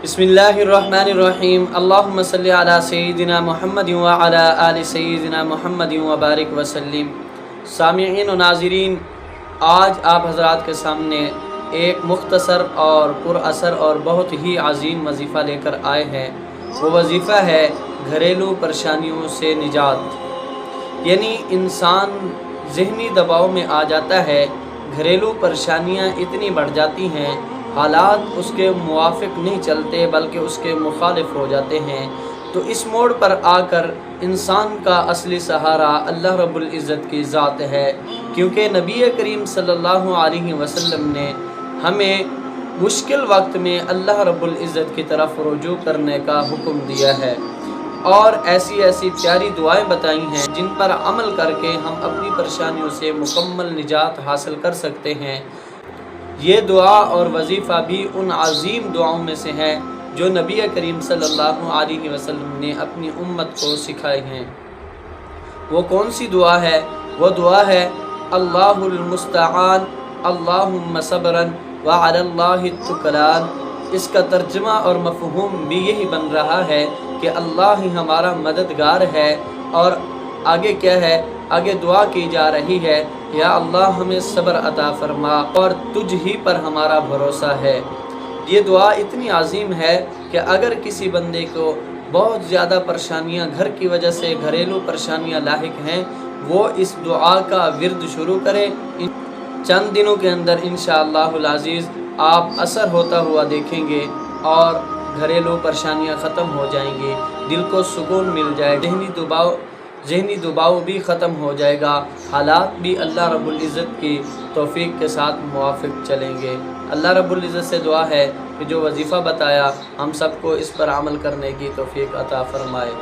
बिस्मिल्लाहिर्रहमानिर्रहीम। अल्लाहुम्मा सल्लि अला सय्यिदिना मुहम्मद व अला आलि सय्यिदिना मुहम्मद व बारिक वसल्लिम। सामिईन व नाज़रीन, आज आप हज़रात के सामने एक मुख्तसर और पुरअसर और बहुत ही अजीम वजीफ़ा लेकर आए हैं। वो वजीफ़ा है घरेलू परेशानियों से निजात। यानी इंसान ज़हनी दबाव में आ जाता है, घरेलू परेशानियाँ इतनी बढ़ जाती हैं, हालात उसके मुवाफ़िक नहीं चलते बल्कि उसके मुखालिफ हो जाते हैं। तो इस मोड़ पर आकर इंसान का असली सहारा अल्लाह रब्बुल इज़्ज़त की ज़ात है, क्योंकि नबी करीम सल्लल्लाहु अलैहि वसल्लम ने हमें मुश्किल वक्त में अल्लाह रब्बुल इज़्ज़त की तरफ रुजू करने का हुक्म दिया है और ऐसी ऐसी प्यारी दुआएं बताई हैं जिन पर अमल करके हम अपनी परेशानियों से मुकम्मल निजात हासिल कर सकते हैं। ये दुआ और वजीफ़ा भी उन अजीम दुआओं में से है जो नबी करीम सल्लल्लाहु अलैहि वसल्लम ने अपनी उम्मत को सिखाई हैं। वो कौन सी दुआ है? वो दुआ है अल्लाहुल मुस्तआन अल्लाहुम्मा सब्रन व अलल्लाहि तुकलान। इसका तर्जुमा और मफ़हूम भी यही बन रहा है कि अल्लाह ही हमारा मददगार है। और आगे क्या है? आगे दुआ की जा रही है, या अल्लाह हमें सब्र अता फरमा और तुझ ही पर हमारा भरोसा है। ये दुआ इतनी अजीम है कि अगर किसी बंदे को बहुत ज़्यादा परेशानियां घर की वजह से घरेलू परेशानियां लाहिक हैं, वो इस दुआ का विर्द शुरू करे। चंद दिनों के अंदर इंशाअल्लाहुल अज़ीज़ आप असर होता हुआ देखेंगे और घरेलू परेशानियां ख़त्म हो जाएंगी, दिल को सुकून मिल जाए, ज़हनी दबाव भी ख़त्म हो जाएगा, हालात भी अल्लाह रब्बुल इज़्ज़त की तौफ़ीक के साथ मुवाफ़िक चलेंगे। अल्लाह रब्बुल इज़्ज़त से दुआ है कि जो वजीफ़ा बताया हम सबको इस पर अमल करने की तौफ़ीक अता फ़रमाए।